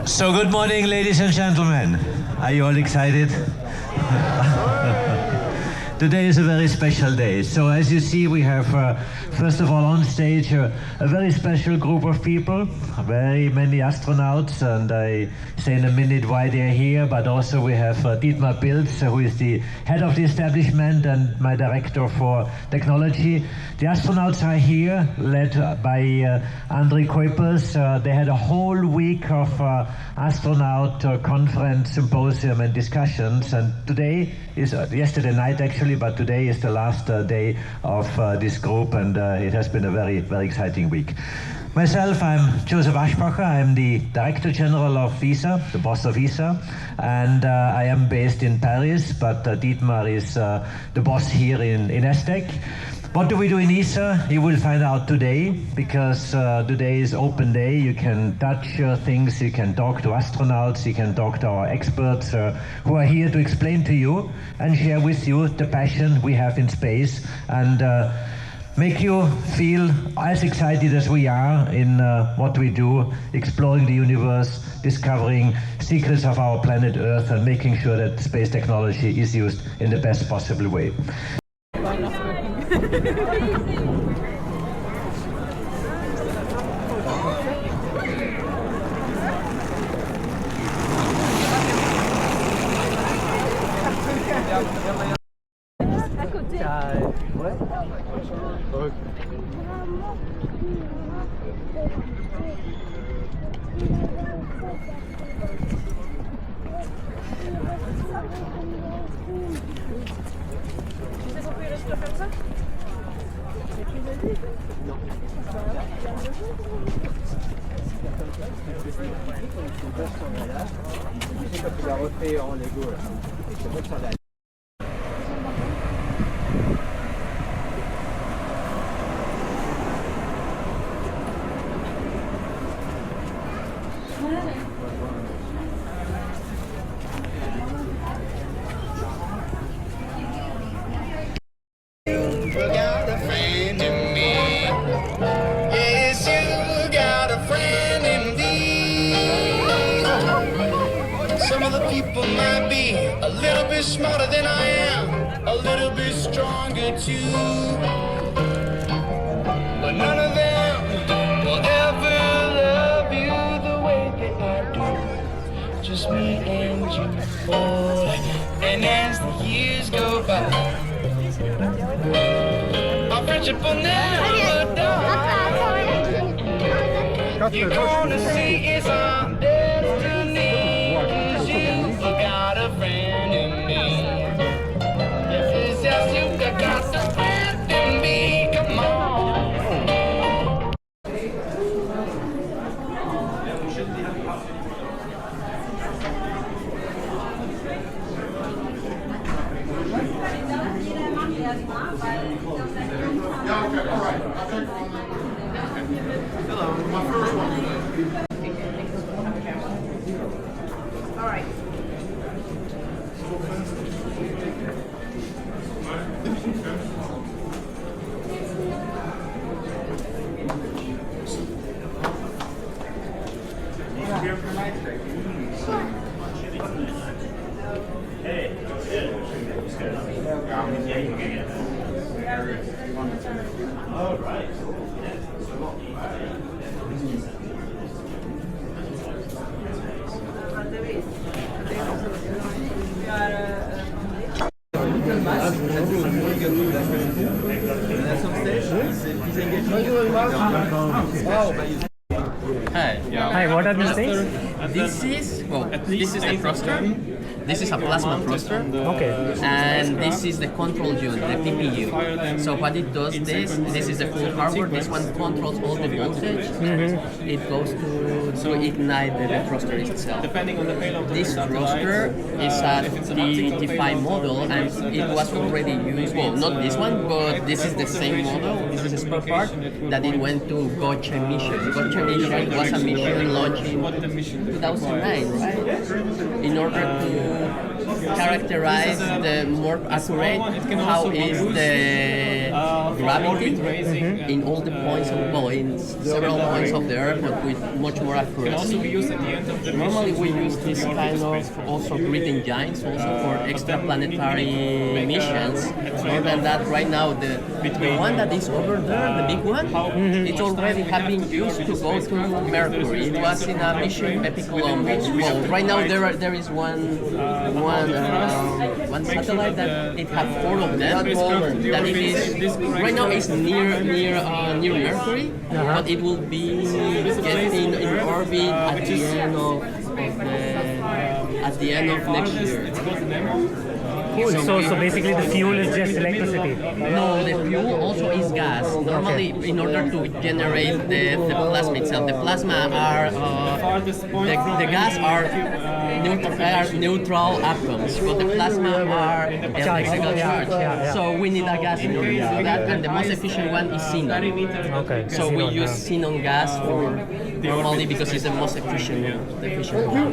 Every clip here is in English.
So good morning, ladies and gentlemen. Are you all excited? Today is a very special day. So as you see, we have, first of all, on stage, a very special group of people, very many astronauts, and I say in a minute why they're here, but also we have Dietmar Pilz, who is the head of the establishment and my director for technology. The astronauts are here, led by André Kuipers. They had a whole week of astronaut conference, symposium and discussions, and today is, yesterday night actually, but today is the last day of this group, and it has been a very, very exciting week. Myself, I'm Joseph Aschbacher. I'm the Director General of ESA, the boss of ESA, and I am based in Paris, but Dietmar is the boss here in ESTEC. What do we do in ESA? You will find out today, because today is open day. You can touch things, you can talk to astronauts, you can talk to our experts who are here to explain to you and share with you the passion we have in space, and make you feel as excited as we are in what we do, exploring the universe, discovering secrets of our planet Earth, and making sure that space technology is used in the best possible way. People might be a little bit smarter than I am, a little bit stronger too, but none of them will ever love you the way that I do. Just me and you, boy. And as the years go by, our friendship will never die. You're gonna see it's our destiny. Got a friend in me. Yes, yes, you got a friend in me. Come on. Yeah, okay, all right. Hello, my first one. All right. All right. Hi. Hi, what are these things? This is the thruster. This is a plasma thruster. Okay. And this is the control unit, the PPU. So what it does, this is the full hardware. This one controls all the voltage. It goes to ignite the thruster itself. This thruster is a T5 model, and it was already used. Well, not this one, but this is the same model. This is a spare part that it went to Gotcha mission. Gotcha mission was a mission launched in 2009, right? In order to characterize the more accurate how is the gravity in all the points in several points of the Earth, but with much more accuracy. Normally we use this kind of also breathing giants also for extraplanetary missions. More than that, right now the one that is over there, the big one, it's already have been used to go to Mercury. It was in a mission Pepe Columbus. Well, right now there is one satellite that it has 4 of them. That it is right now is near Mercury, but it will be getting in orbit at the end of next year. Cool. So basically the fuel is just electricity. No, the fuel also is gas. Normally, in order to generate the plasma itself, the plasma are the gas are neutral atoms, but the plasma are electrical charge. Yeah. So we need a gas in order to do that, and the most efficient one is xenon. Okay. So we use xenon gas normally because it's the most efficient one.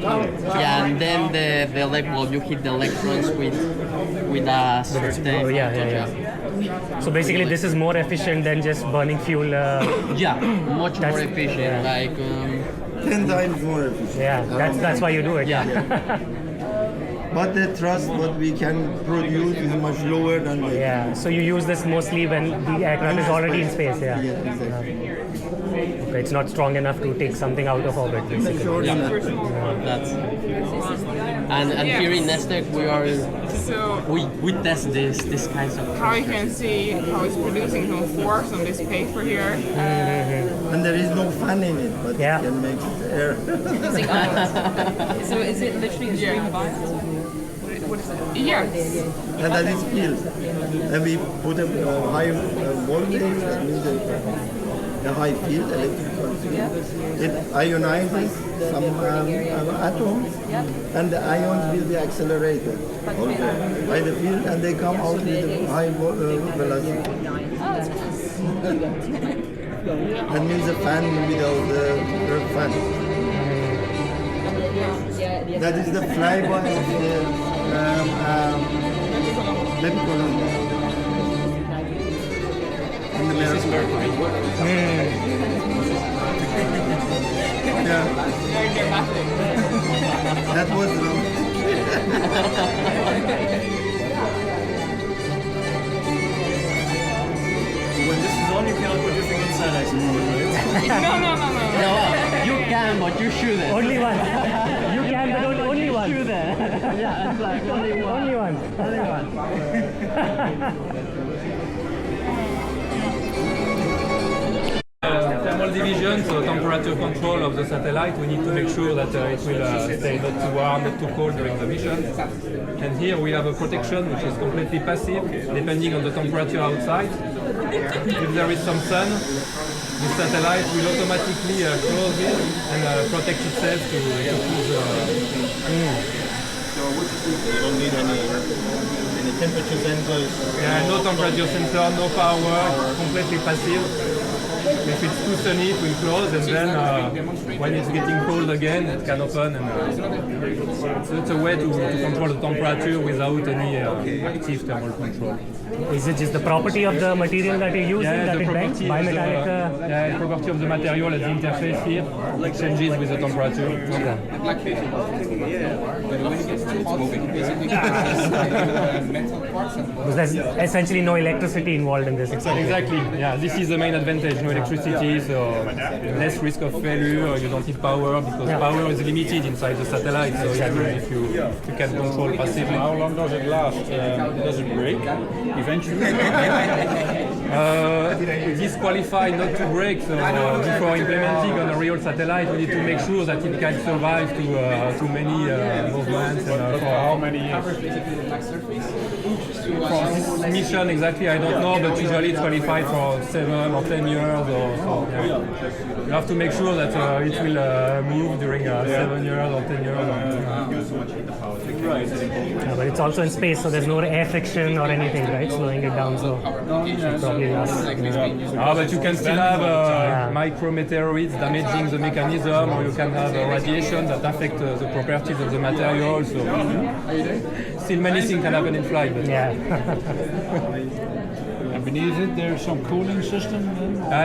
Yeah, and then you hit the electrons with a certain So basically this is more efficient than just burning fuel. Much more efficient. Like 10 times more efficient. Yeah, that's why you do it. Yeah. But the thrust what we can produce is much lower than the... Yeah, so you use this mostly when the aircraft is already in space, Yeah, exactly. Okay, it's not strong enough to take something out of orbit, basically. Sure enough. that's and here in Nestec we test this kinds of How you can see how it's producing some force on this paper here. And there is no fan in it, but Yeah. you can make air. So is it literally a stream of ions? What is it? Yes. And that is field. And we put a high voltage, that means a high field, electrical field. It ionizes some atoms, and the ions will be accelerated also by the field, and they come out with a high velocity. That means a fan without the fan. That is the flyby of the Pepe Columbus. In the Mercury. Yeah. That was wrong. When this is on, you cannot put your thing inside, I suppose, right? No, you can, but you shouldn't. Only one. You can, but only one. Shouldn't. Yeah, it's like only one. Only one. Only one. Thermal division, so temperature control of the satellite, we need to make sure that it will stay not too warm, not too cold during the mission. And here we have a protection which is completely passive, depending on the temperature outside. If there is some sun, the satellite will automatically close it and protect itself to cool You don't need any temperature sensors. Yeah, no temperature sensor, no power, completely passive. If it's too sunny, it will close, and then when it's getting cold again, it can open. And so it's a way to control the temperature without any active thermal control. Is it just the property of the material that you use that the it bends? property, Bimetallic? the property of the material at the interface here changes with the temperature. Because there's essentially no electricity involved in this. Exactly. Yeah, this is the main advantage. No electricity, so less risk of failure. You don't need power because power is limited inside the satellite. So if you can control passively. How long does it last? Does it break eventually? Disqualified not to break. So before implementing on a real satellite, we need to make sure that it can survive to many movements. And, For how many years? For this mission exactly, I don't know, but usually it's qualified for 7 or 10 years. Or so. Yeah. You have to make sure that it will move during 7 years or 10 years. But it's also in space, so there's no air friction or anything, right? Slowing it down, so it probably lasts. But you can still have micrometeoroids damaging the mechanism, or you can have radiation that affect the properties of the material. So still many things can happen in flight. But Yeah. Beneath it, there's some cooling system.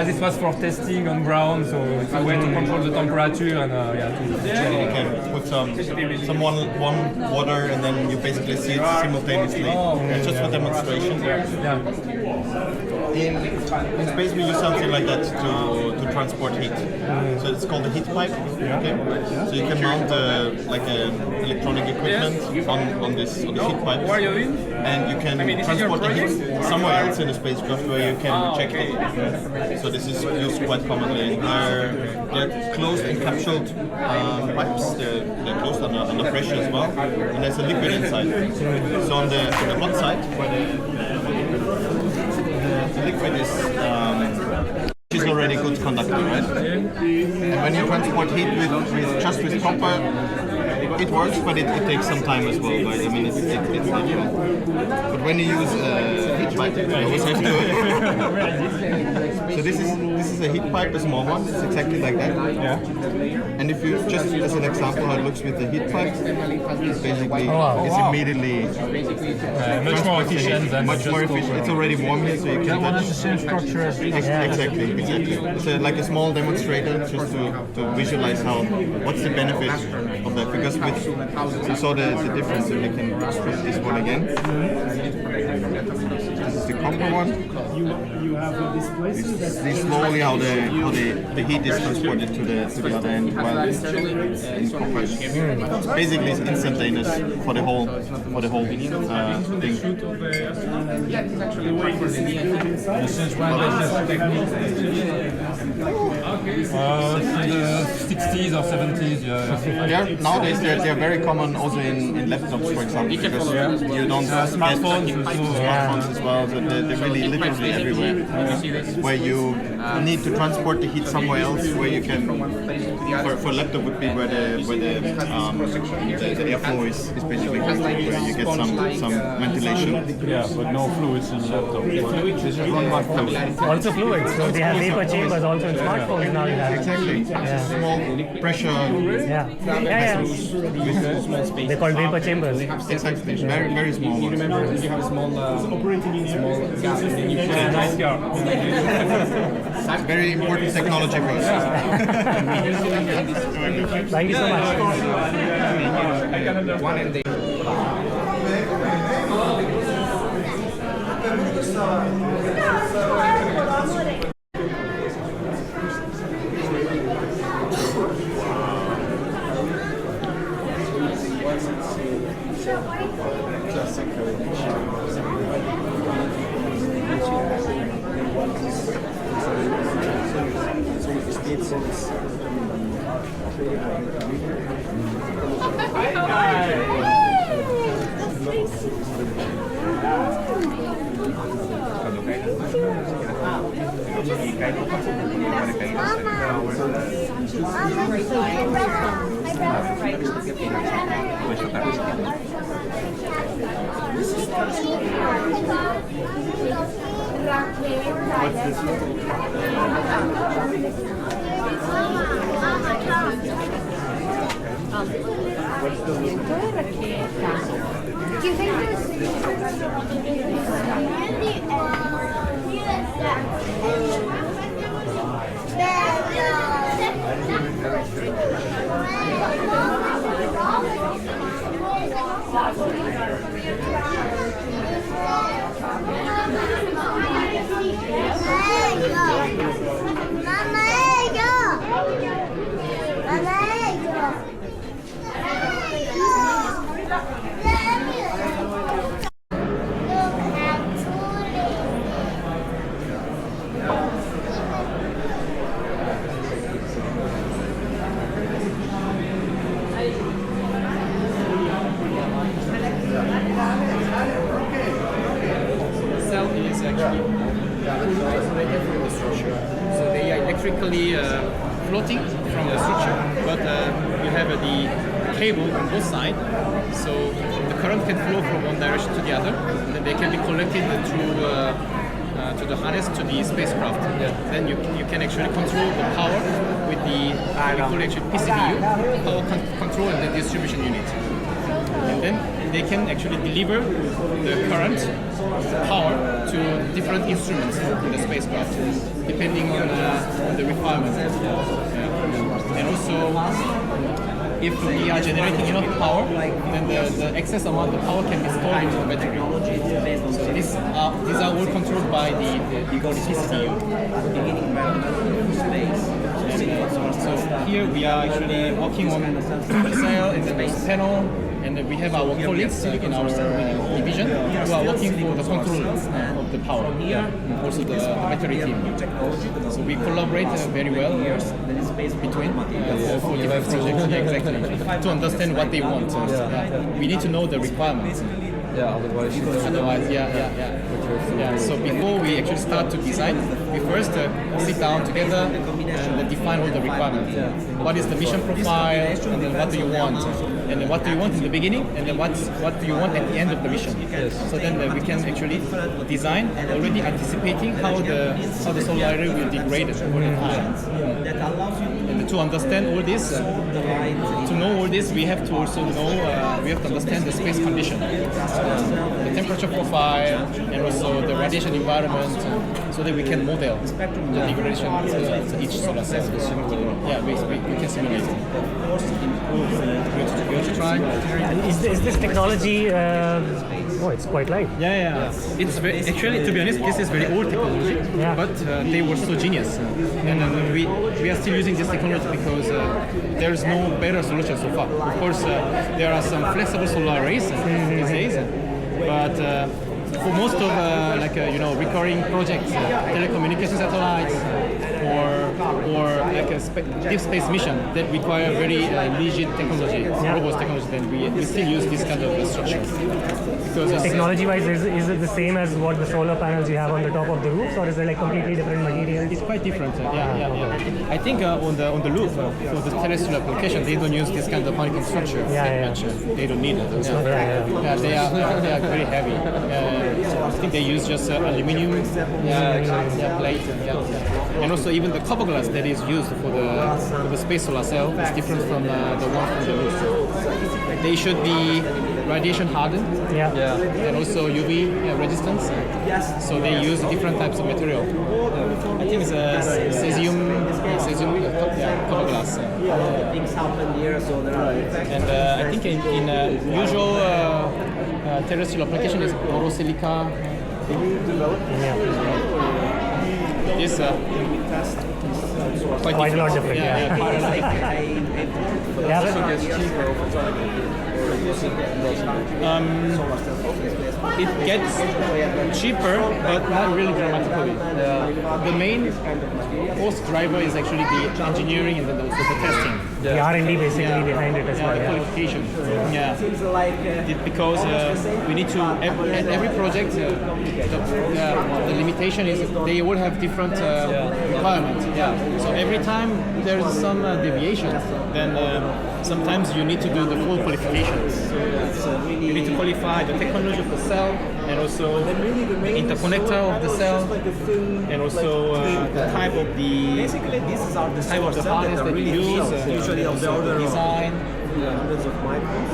This was for testing on ground, so it's a way to control the temperature and You can put some one water and then you basically see it simultaneously. Just for demonstration. In space we use something like that to transport heat. So it's called a heat pipe. Okay? So you can mount like electronic equipment on this heat pipe. And you can transport the heat somewhere else in the spacecraft where you can reject it. So this is used quite commonly. They're closed encapsulated pipes. They're closed under pressure as well. And there's a liquid inside. So on the hot side, where the liquid is already good conductor, right? And when you transport heat with copper, it works, but it takes some time as well, right? I mean, it's different. But when you use a heat pipe, you always have to. So this is a heat pipe, a small one. It's exactly like that. Yeah. And if you just as an example how it looks with the heat pipe, it's basically it's immediately much more efficient than much more efficient. It's already warm here, so you can touch. The same structure as Exactly. It's like a small demonstrator just to visualize what's the benefit of that, because you saw the difference. So we can put this one again. This is the copper one. you have the displaces. See slowly how the heat is transported to the other end while it's in copper. It's basically instantaneous for the whole thing. Since when does this technique? In the 60s or 70s, Nowadays they're very common also in laptops, for example, because you don't smartphones as well, so they're really literally everywhere. Where you need to transport the heat somewhere else, where you can, for a laptop would be where the airflow is basically good, where you get some ventilation. Yeah, but no fluids in the laptop. This is run by fluids. Also fluids, so they have vapor chambers also in smartphones now. You have. Exactly. Small pressure. They're called vapor chambers. Exactly. Very, very small. You remember you have a small gas and then you put a nice car. It's very important technology for us. Thank you so much. one and floating from the structure, but you have the cable on both sides, so the current can flow from one direction to the other, and then they can be collected to the harness to the spacecraft. Then you can actually control the power with the we call actually PCBU, power control and the distribution unit. and then they can actually deliver the current power to different instruments in the spacecraft, depending on the requirement. And also, if we are generating enough power, then the excess amount of power can be stored into the battery. So these are all controlled by the PCU. So here we are actually working on the cell and the base panel, and we have our colleagues in our division who are working for the control of the power, and also the battery team. So we collaborate very well between for different projects, exactly, to understand what they want. We need to know the requirements. Otherwise, so before we actually start to design, we first sit down together and define all the requirements. What is the mission profile, and then what do you want, and then what do you want in the beginning, and then what do you want at the end of the mission. So then we can actually design already anticipating how the solar array will degrade over time. And to understand all this, to know all this, we have to also know, we have to understand the space condition, the temperature profile, and also the radiation environment, so that we can model the degradation to each solar cell. Yeah, we can simulate it. You want to try? Is this technology? It's quite light. Yeah. It's actually, to be honest, this is very old technology, but they were so genius, and we are still using this technology because there is no better solution so far. Of course, there are some flexible solar arrays these days, but for most of recurring projects, telecommunication satellites, or like a deep space mission that require very rigid technology, robust technology, then we still use this kind of structure. Because technology-wise, is it the same as what the solar panels you have on the top of the roofs, or is it like completely different material? It's quite different. Yeah. I think on the roof for the terrestrial application, they don't use this kind of honeycomb structure. They don't need it. They are very heavy. I think they use just aluminum plate. And also even the cover glass that is used for the space solar cell is different from the one from the roof. They should be radiation hardened, and also UV resistance. So they use different types of material. I think it's cesium cover glass. Things happen here, so there are. And I think in usual terrestrial application is borosilica. This quite a lot different. It gets cheaper, but not really dramatically. The main cost driver is actually the engineering and then also the testing. The R&D basically behind it as well. The qualification. Because we need to, at every project, the limitation is they all have different requirements. So every time there is some deviation, then sometimes you need to do the full qualifications. You need to qualify the technology of the cell, and also the interconnector of the cell, and also the type of the harness that you use, usually of the order design. Hundreds of microns.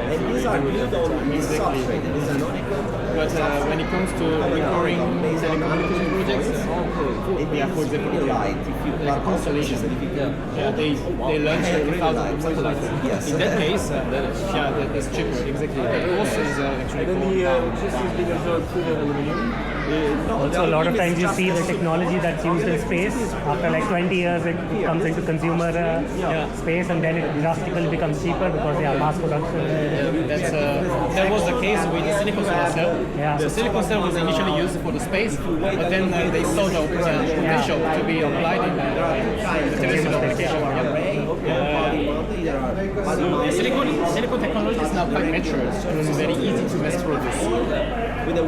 And these are built on this substrate. It is an But when it comes to recurring telecommunication projects, for example, like a constellation, they launch 3,000 satellites. In that case, it's cheaper, exactly. The cost is actually also, a lot of times you see the technology that's used in space, after like 20 years it comes into consumer space, and then it drastically becomes cheaper because they are mass production. That was the case with the silicon solar cell. The silicon cell was initially used for the space, but then they saw the potential to be applied in the terrestrial application. Silicon technology is now quite mature, so it's very easy to mass produce. But the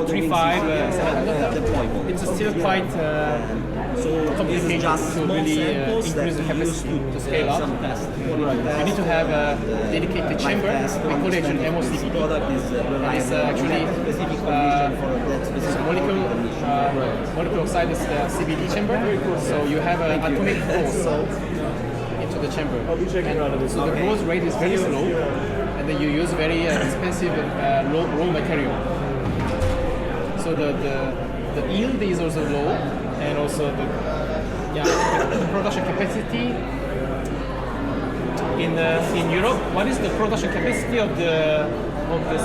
3.5, it's still quite complicated to really increase the capacity to scale up. You need to have a dedicated chamber. We call it actually MOCVD. It's actually molecule oxide is the CVD chamber. So you have an atomic force the chamber. So the growth rate is very slow, and then you use very expensive raw material. So the yield is also low, and also the production capacity in Europe. What is the production capacity of the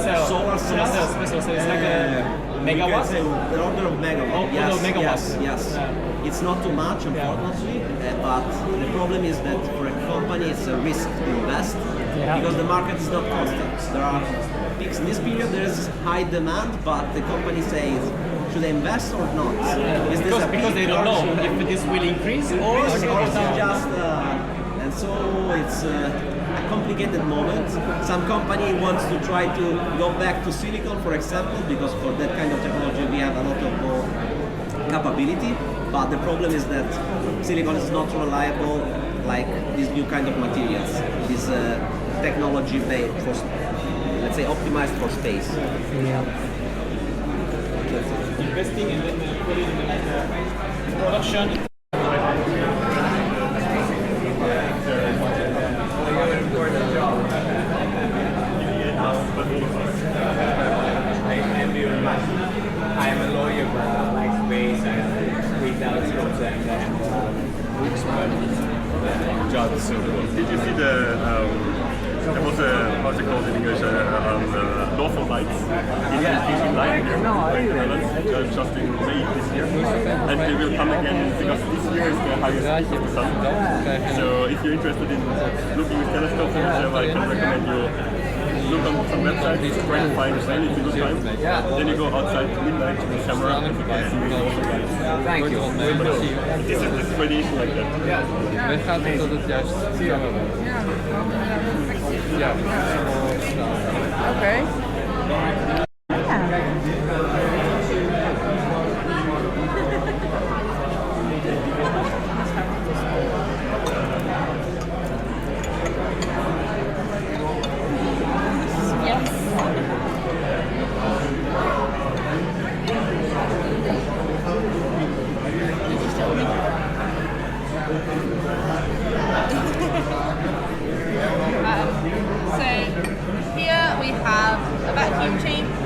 cell? Solar cells. It's like a megawatts. The order of megawatts. Order of megawatts. Yes. It's not too much, unfortunately, but the problem is that for a company it's a risk to invest because the market is not constant. There are peaks in this period. There is high demand, but the company says, should I invest or not? Is this because they don't know if this will increase or just and so it's a complicated moment. Some company wants to try to go back to silicon, for example, because for that kind of technology we have a lot of more capability. But the problem is that silicon is not reliable like these new kind of materials. This technology made for, let's say, optimized for space. Investing and then put it in production. I am a lawyer, but I like space and read telescopes and jobs. Did you see there was what's it called in English, Northern Lights in line here, just in May this year, and they will come again because this year is the highest peak of the sun. So if you're interested in looking with telescopes and whatever, I can recommend you look on some websites, try to find when it's a good time. Then you go outside midnight with the camera and you can see Northern Lights. Thank you. This is tradition like that. Okay.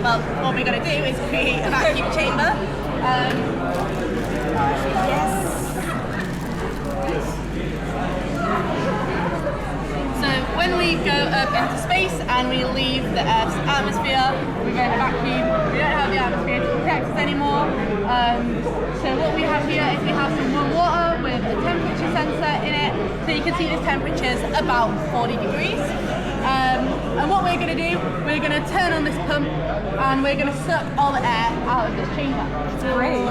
Well, what we're going to do is create a vacuum chamber. So when we go up into space and we leave the Earth's atmosphere, we go into vacuum. We don't have the atmosphere to protect us anymore. So what we have here is we have some warm water with a temperature sensor in it. So you can see this temperature is about 40 degrees. And what we're going to do, we're going to turn on this pump and we're going to suck all the air out of this chamber. Great.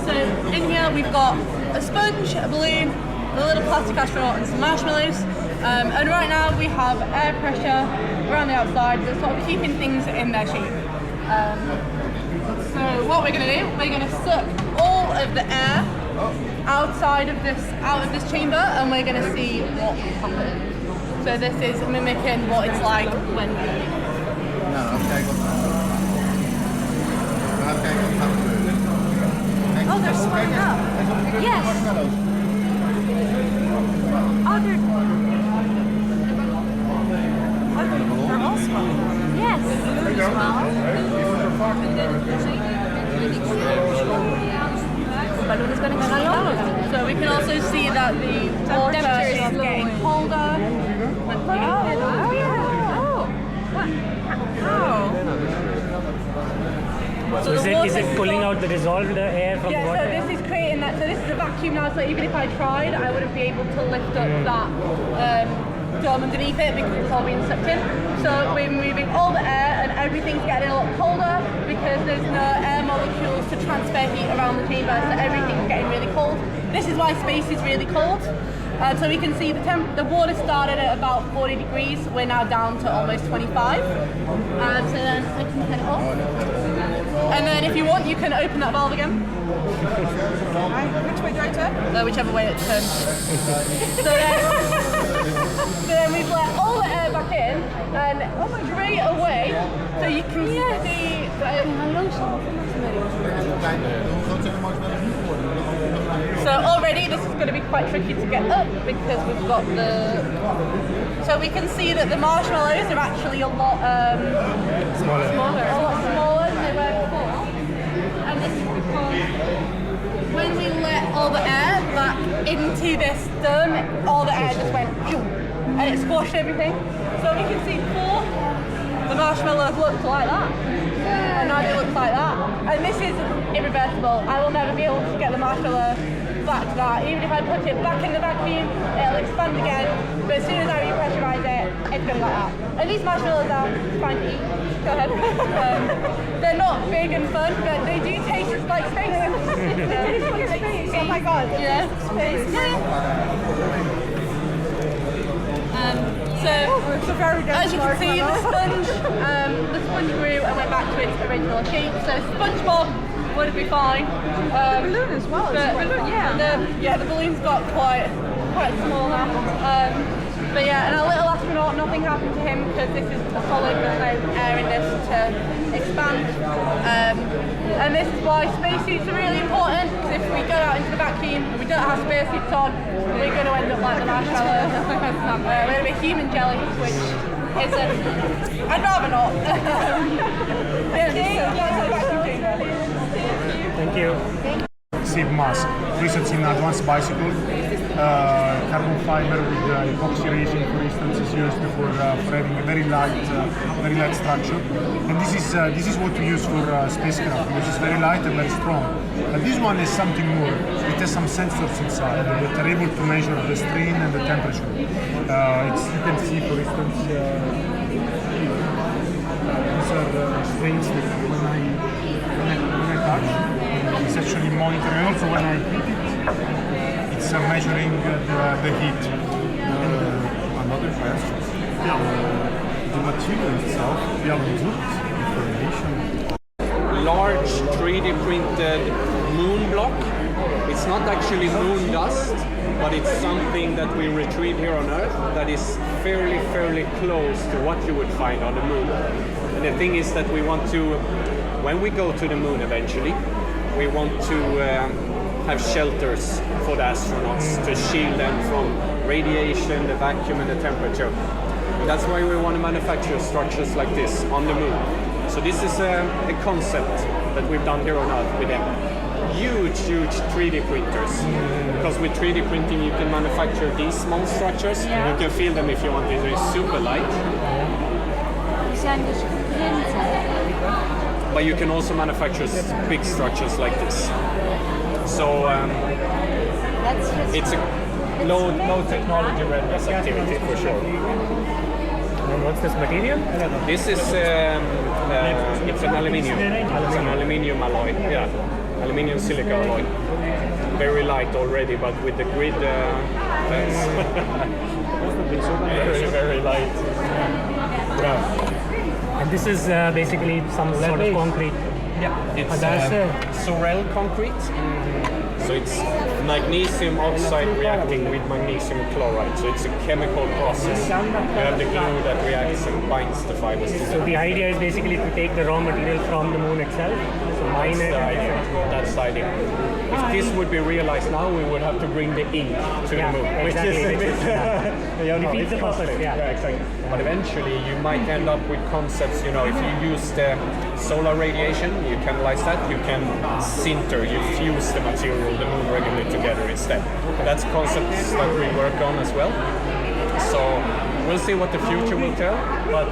So in here we've got a sponge, a balloon, a little plastic astronaut and some marshmallows. And right now we have air pressure around the outside that's sort of keeping things in their shape. So what we're going to do, we're going to suck all of the air out of this chamber, and we're going to see what happens. So this is mimicking what it's like when we leave. Oh, they're swelling up. Yes. Oh, they're all swelling. Yes. The balloon is going to explode. So we can also see that the water is getting colder. Oh, yeah. Oh. What? So is it pulling out the dissolved air from the water? Yeah, so this is creating that. So this is a vacuum now, so even if I tried, I wouldn't be able to lift up that dome underneath it because it's all being sucked in. So we're moving all the air and everything's getting a lot colder because there's no air molecules to transfer heat around the chamber, so everything's getting really cold. This is why space is really cold. So we can see the water started at about 40 degrees. We're now down to almost 25. So then I can turn it off. And then if you want, you can open that valve again. Which way do I turn? Whichever way it turns. So then then we've let all the air back in and straight away, so you can see. So already this is going to be quite tricky to get up because we've got the. So we can see that the marshmallows are actually a lot smaller, a lot smaller than they were before, and this is because when we let all the air back into this dome, all the air just went and it squashed everything. So we can see before the marshmallows looked like that, and now they look like that. And this is irreversible. I will never be able to get the marshmallow back to that. Even if I put it back in the vacuum, it'll expand again. But as soon as I repressurize it, it's going to be like that. And these marshmallows are fine to eat. Go ahead. They're not big and fun, but they do taste like space. They taste like space. Oh my god. Yeah. Space. So as you can see, the sponge grew and went back to its original shape. So SpongeBob would be fine. The balloon as well. The balloon's got quite small now. But yeah, and our little astronaut, nothing happened to him because this is a solid, there's no air in this to expand. And this is why spacesuits are really important, because if we go out into the vacuum and we don't have spacesuits on, we're going to end up like the marshmallow. We're going to be human jelly, which isn't. I'd rather not. Thank you. Save mass. Research in advanced bicycle. Carbon fiber with epoxy resin, for instance, is used for having a very light structure. And this is what we use for spacecraft, which is very light and very strong. But this one is something more. It has some sensors inside that are able to measure the strain and the temperature. You can see, for instance, these are strains that when I touch, it's actually monitoring. And also when I heat it, it's measuring the heat. Another question. The material itself, we have looked information. Large 3D printed moon block. It's not actually moon dust, but it's something that we retrieve here on Earth that is fairly close to what you would find on the moon. And the thing is that we want to, when we go to the moon eventually, we want to have shelters for the astronauts to shield them from radiation, the vacuum and the temperature. And that's why we want to manufacture structures like this on the moon. So this is a concept that we've done here on Earth with them. Huge 3D printers. Because with 3D printing you can manufacture these small structures. You can feel them if you want. They're super light. But you can also manufacture big structures like this. So it's a low technology readiness activity for sure. And what's this material? This is it's an aluminium. It's an aluminium alloy. Yeah, aluminium silica alloy. Very light already, but with the grid, it's very light. Yeah. And this is basically some sort of concrete. Yeah, it's Sorel concrete. So it's magnesium oxide reacting with magnesium chloride. So it's a chemical process. You have the glue that reacts and binds the fibers together. So the idea is basically to take the raw material from the moon itself, so mine it. That's the idea. If this would be realized now, we would have to bring the ink to the moon, which is a bit defeats the purpose. Yeah, exactly. But eventually, you might end up with concepts. You know, if you use the solar radiation, you chemicalize that. You can sinter, you fuse the material, the moon regularly together instead. That's concepts that we work on as well. So we'll see what the future will tell. But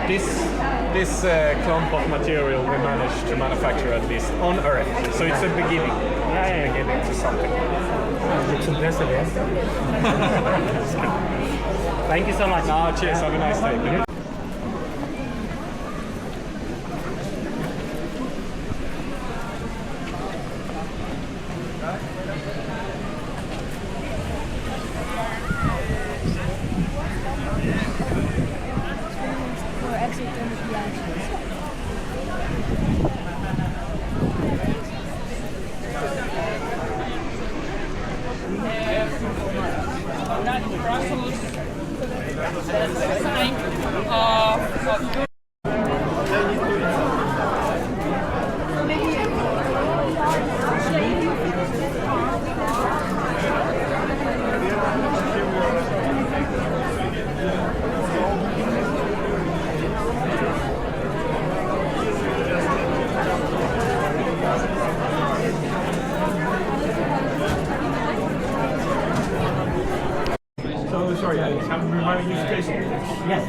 this clump of material we managed to manufacture at least on Earth. So it's a beginning. It's a beginning to something. Looks impressive, yes. Thank you so much. No, cheers. Have a nice day. Brussels sign of So sorry, can we remind me use case? Yes,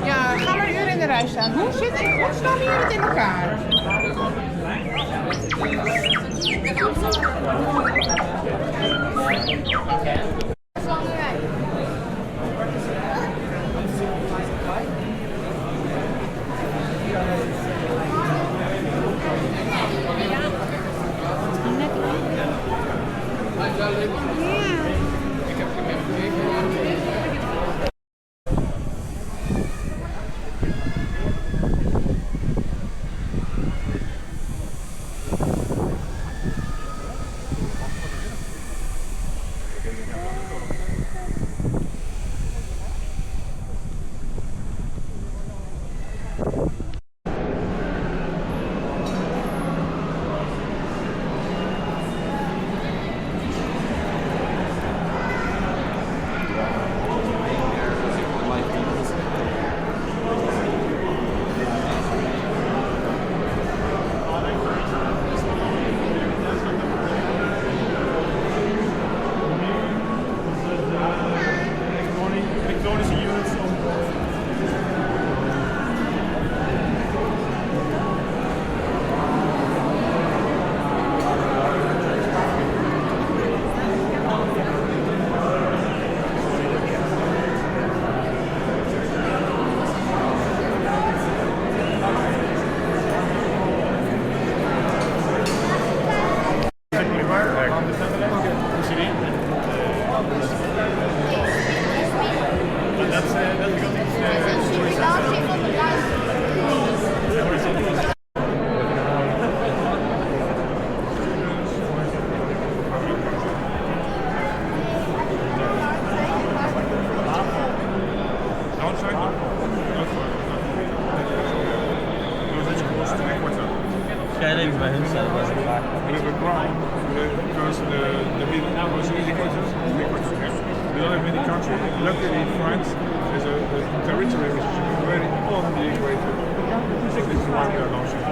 Ja, ga maar een uur in de rij staan. Hoe zit in godsnaam hier het in elkaar? Skydiving bij hun staat was het vaak. We have a ground because the big was really close. We don't have many countries. Luckily, France has a territory which is very on the equator. So this is why we are launching.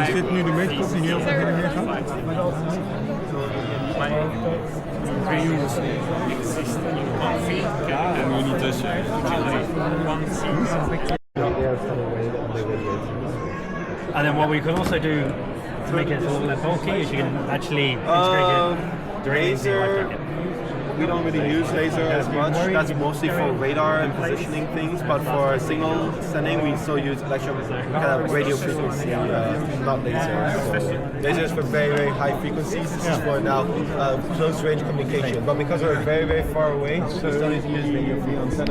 Is dit nu de meetkop die heel ver heen en weer gaat? En nu niet tussen. And then what we can also do to make it a little less bulky is you can actually integrate it directly into your life jacket. We don't really use laser as much. That's mostly for radar and positioning things. But for signal sending, we still use kind of radio frequency, not laser. So laser is for very, very high frequencies. This is for now close range communication. But because we're very, very far away, we still need to use radio frequency.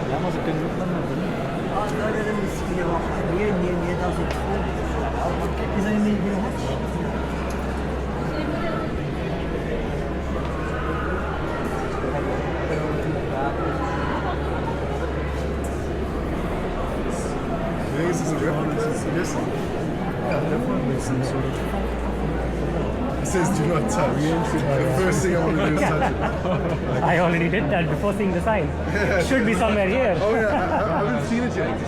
Ja, maar ze kunnen ook nog doen. Is er niet meer? This is a reference to this. Yeah, definitely some sort of. It says do not touch. The first thing I want to do is touch it. I already did that before seeing the sign. It should be somewhere here. Oh yeah, I haven't seen it yet.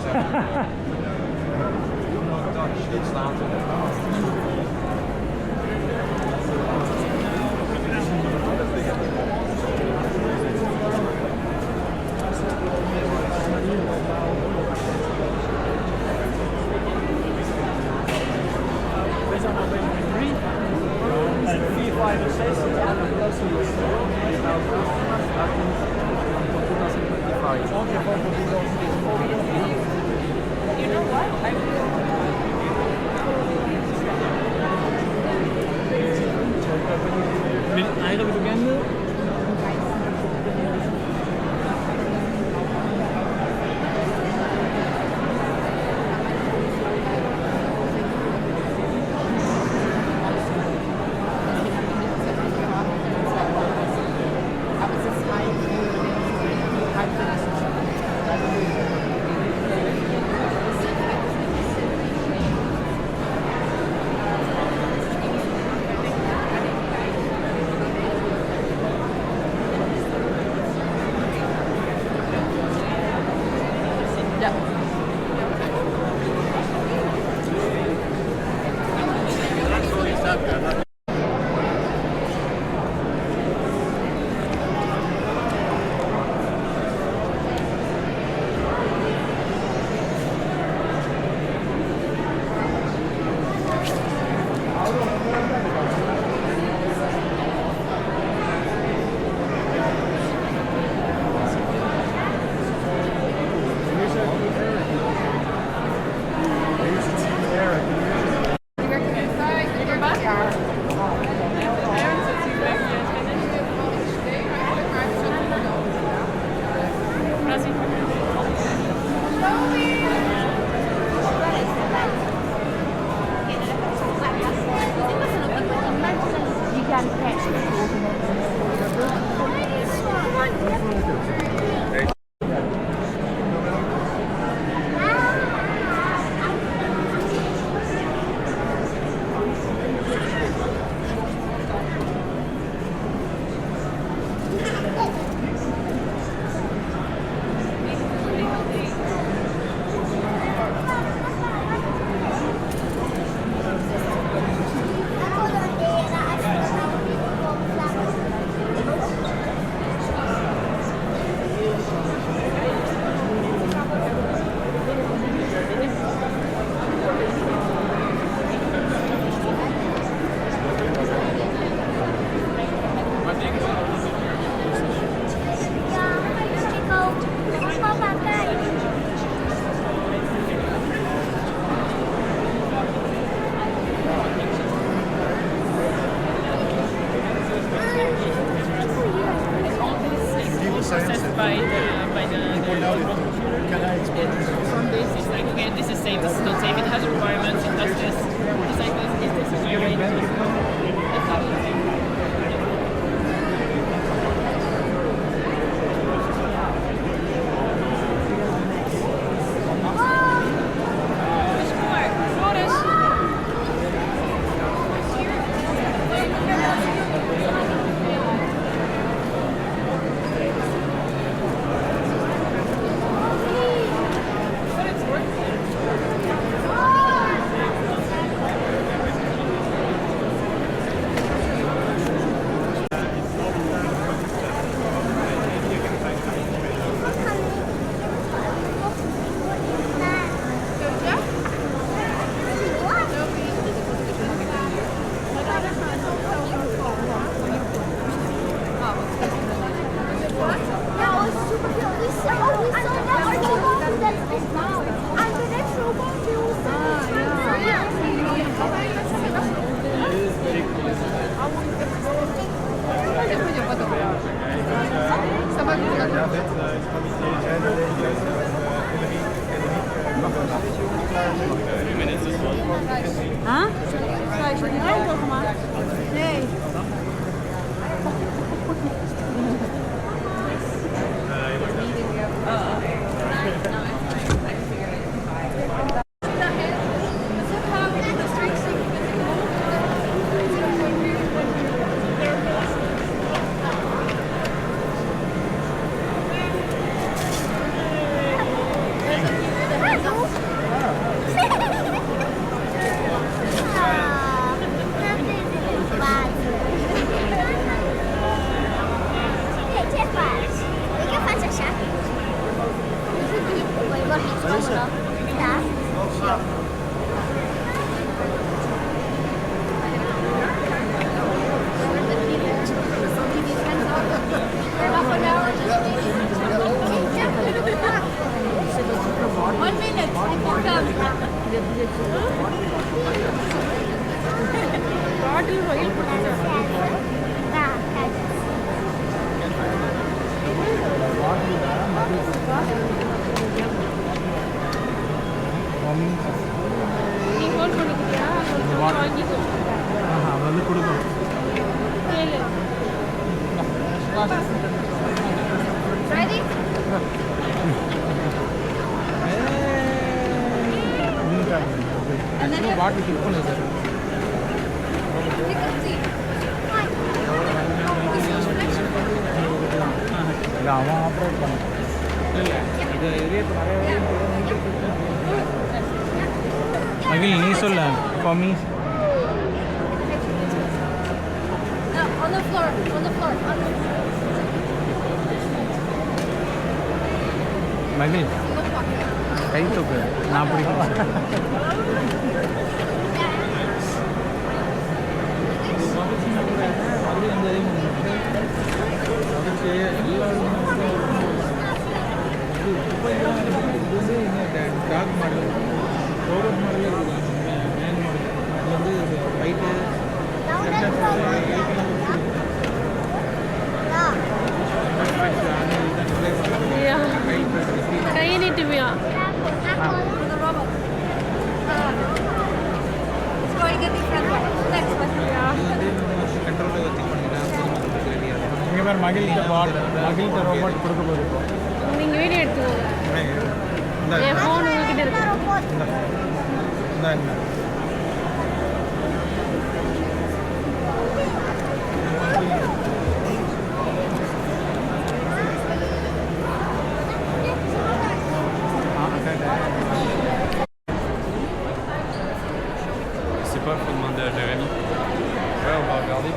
Met eigen bekende? Processed by the Can I export this? from this, it's like, okay, this is safe, this is not safe, it has requirements, it does this, it's like this is your way Huh? Nee. For me. No, on the floor, on the floor. Michael, कहीं तो कर ना पड़ी ಕೈ ನೀಟ್ಟಿವ್ಯಾ இங்கே பேர் மகிழ்ந்த மகிழ்ந்த ரோபோட் கொடுக்க போகுது நீங்கள் வீடியோ எடுத்துக்கோங்க என் ஃபோன் உங்ககிட்ட இருக்கு Je sais pas, faut demander à Jérémy. Ouais, on va regarder.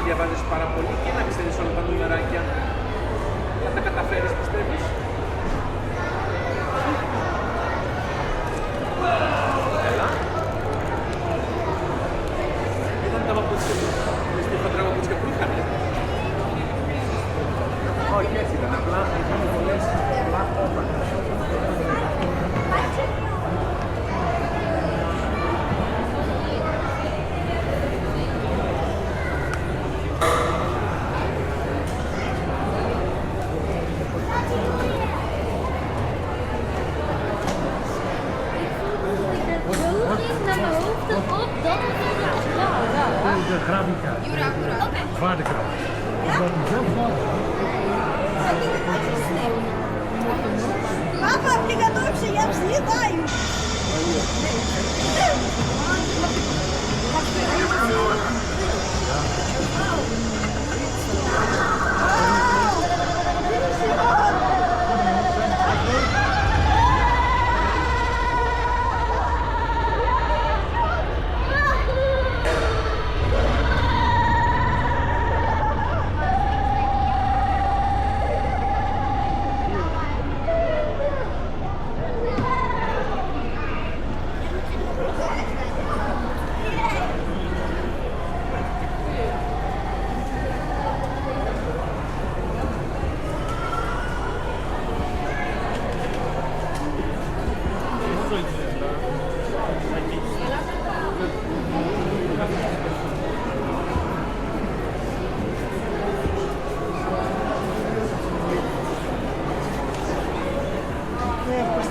διαβάζεις πάρα πολύ και να ξέρεις όλα τα νουμεράκια. Θα τα καταφέρεις, πιστεύεις? Έλα. Ήταν τα παπούτσια του. Λες τι χοντρά παπούτσια που είχανε. Όχι, έτσι ήταν. Απλά είχαν πολλές πολλά. De grafica. Zwaartekracht. Папа, приготовься, я взлетаю.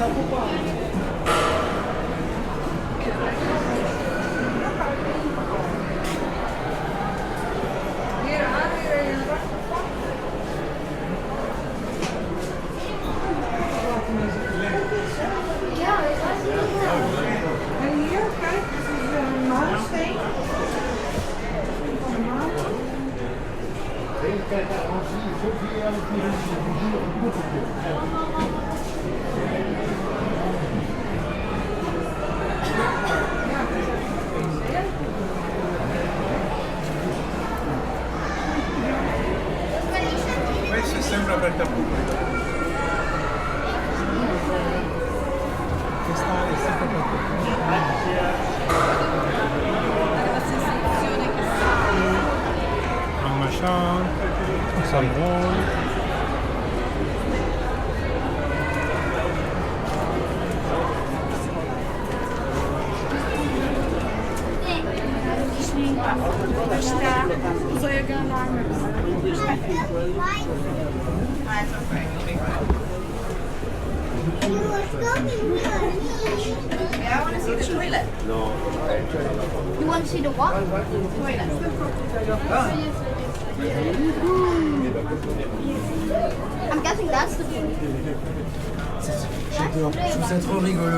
And here, kijk, this is a molensteen. Questo è sempre aperto al pubblico. Questa è sempre per Parmesan, salmone. Está uzaya göndermemiz. Yeah, I want to see the toilet. No. You want to see the what? Toilet. I'm guessing that's the toilet. J'adore, je trouve ça trop rigolo.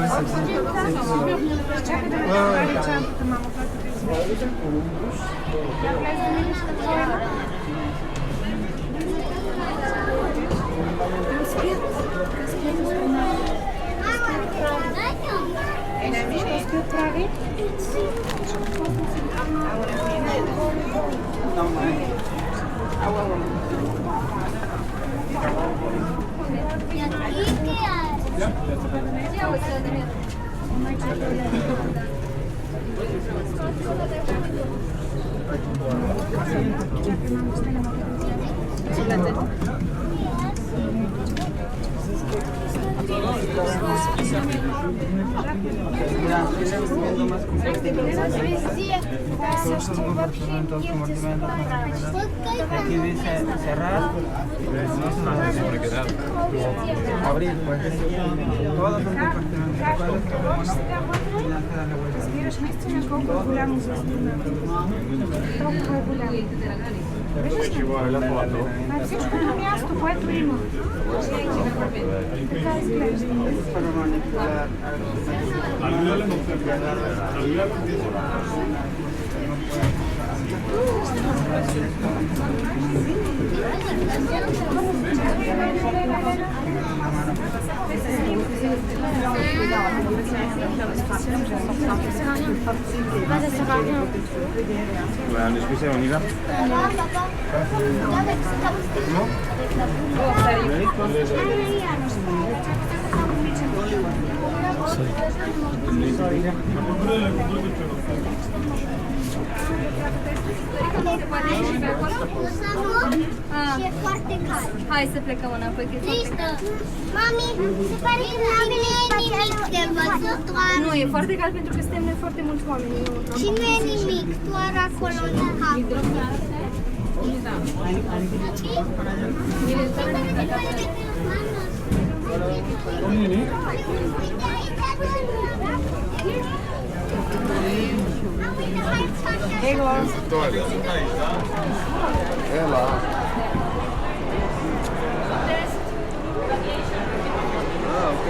Aquí dice cerrar. Abrir, pues. Todos son compartimentos. Zbierasz miejsce na koło gulamu z trochę gulamu. Na всичко на място, което има. Така изглежда. Un excusez, on y va? Și e foarte cald. Hai să plecăm înapoi, că e foarte cald. Mami, se pare că nu e nimic de văzut doar... Nu, e foarte cald pentru că suntem noi foarte mulți oameni. Și nu e nimic, doar acolo în capul. Ela. Ah, ok.